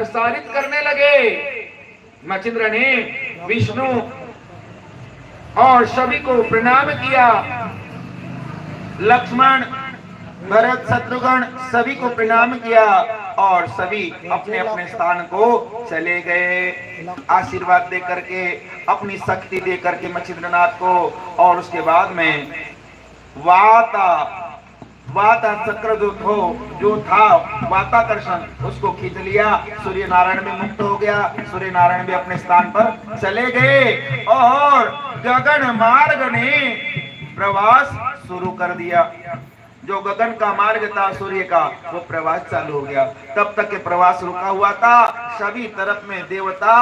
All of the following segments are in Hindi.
प्रसारित करने लगे। मच्छिंद्र ने विष्णु और सभी को प्रणाम किया। लक्ष्मण, भरत, शत्रुघ्न सभी को प्रणाम किया और सभी अपने अपने स्थान को चले गए। आशीर्वाद दे करके, अपनी शक्ति दे करके मच्छिंद्रनाथ को। और उसके बाद में वाता चक्र जो था वाताकर्षण, उसको खींच लिया। सूर्य नारायण भी मुक्त हो गया। सूर्य नारायण भी अपने स्थान पर चले गए और गगन मार्ग ने प्रवास शुरू कर दिया। जो गगन का मार्ग था सूर्य का, वो प्रवास चालू हो गया। तब तक के प्रवास रुका हुआ था। सभी तरफ में देवता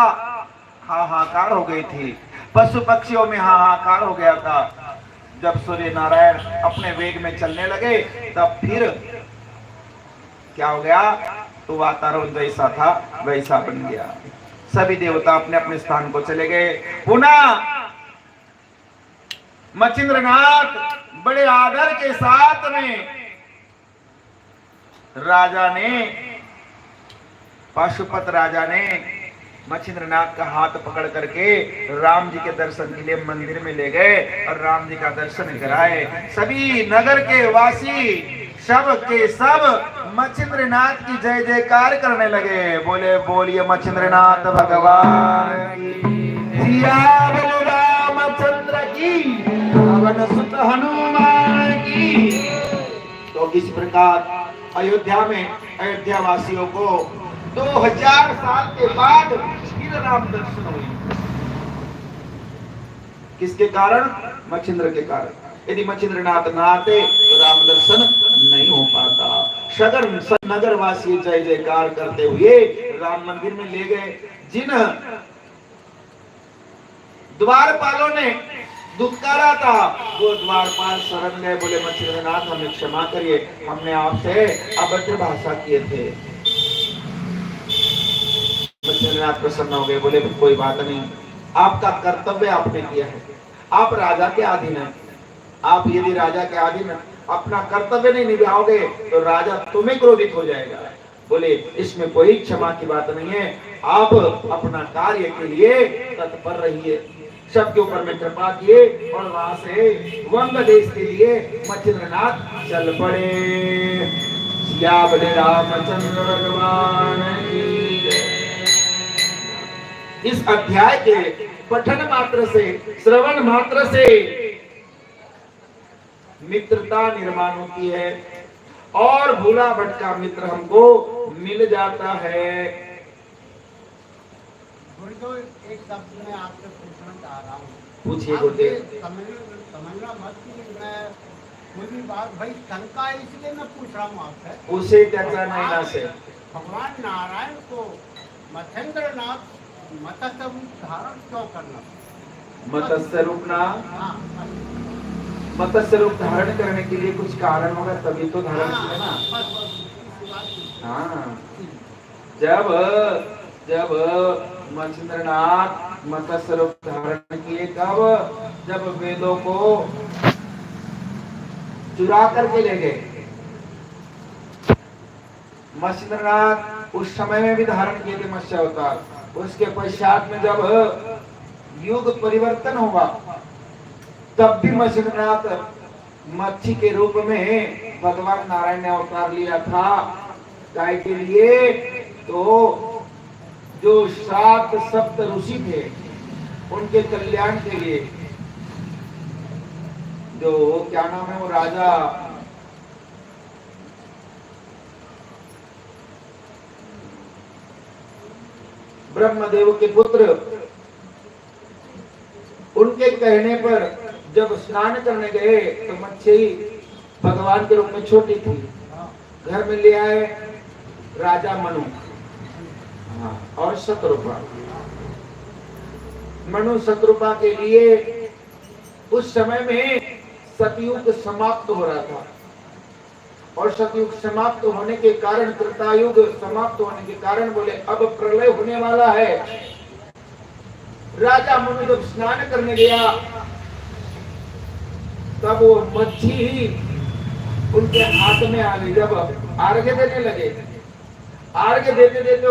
हाहाकार हो गई थी, पशु पक्षियों में हाहाकार हो गया था। जब सूर्य नारायण अपने वेग में चलने लगे, तब फिर क्या हो गया, तो वातावरण जैसा था वैसा बन गया। सभी देवता अपने अपने स्थान को चले गए। पुनः मच्छिंद्रनाथ बड़े आदर के साथ में पाशुपत राजा ने मच्छिंद्रनाथ का हाथ पकड़ करके राम जी के दर्शन के लिए मंदिर में ले गए और राम जी का दर्शन कराए। सभी नगर के वासी सब के सब मच्छिंद्रनाथ की जय जयकार करने लगे। बोले बोलिए मच्छिंद्रनाथ भगवान की, रामचंद्र की, पवन सुत हनुमान की। तो इस प्रकार अयोध्या में अयोध्या वासियों को 2000 साल के बाद फिर राम दर्शन हुए। किसके कारण? मच्छिंद्र के कारण। यदि मच्छिंद्रनाथ ना आते तो राम दर्शन नहीं हो पाता। सगर नगर वासी जय जयकार करते हुए राम मंदिर में ले गए। जिन द्वारपालों ने दुत्कारा था, वो द्वारपाल शरण गए। बोले मच्छिंद्रनाथ हमें क्षमा करिए, हमने आपसे अभद्र भाषा किए थे। मच्छिंद्रनाथ प्रसन्न हो गए। बोले कोई बात नहीं, आपका कर्तव्य आपने किया है। आप राजा के अधीन हैं। आप यदि राजा के अधीन अपना कर्तव्य नहीं निभाओगे तो राजा तुम्हें क्रोधित हो जाएगा। बोले इसमें कोई क्षमा की बात नहीं है, आप अपना कार्य के लिए तत्पर रहिए। सबके ऊपर में कृपा किए और वहां से वंग देश के लिए मच्छिंद्रनाथ चल पड़े। सिया बोले रामचंद्र भगवान की जय। इस अध्याय के पठन मात्र से, श्रवण मात्र से मित्रता निर्माण होती है और भूला भटका मित्र हमको मिल जाता है। एक शब्द में आपसे पूछना चाह रहा हूँ। पूछिए बोले। समझना मत कि मैं कोई भी बात, भाई शंका है इसलिए मैं पूछ रहा हूँ आपसे। उसे त्याचा नैना से भगवान नारायण को मच्छिंद्रनाथ मत्स्य रूप धारण क्यों करना? मत्स्य रूप ना, मत्स्य रूप धारण करने के लिए कुछ कारण होगा, तभी तो धारण किया ना। हाँ, जब मच्छिंद्रनाथ मत्स्य रूप धारण किए, कब? जब वेदों को चुरा करके ले गए। मच्छिंद्रनाथ उस समय में भी धारण किए थे मत्स्य अवतार। उसके पश्चात में जब युग परिवर्तन होगा, तब भी मच्छिंद्रनाथ मच्छी के रूप में भगवान नारायण ने अवतार लिया था। गाय के लिए तो जो 7 सप्त ऋषि थे, उनके कल्याण के लिए, जो क्या नाम है वो राजा, ब्रह्मदेव के पुत्र, उनके कहने पर जब स्नान करने गए तो मच्छी भगवान के रूप में छोटी थी। घर में ले आए राजा मनु और शत्रुपा। मनु शत्रुपा के लिए उस समय में सतयुग समाप्त हो रहा था और सतयुग समाप्त होने के कारण, त्रेतायुग समाप्त होने के कारण बोले अब प्रलय होने वाला है। राजा मनु जब स्नान करने गया, तब वो मच्छी ही उनके हाथ में आ गई। जब अर्घ्य देने लगे, अर्घ्य देते देते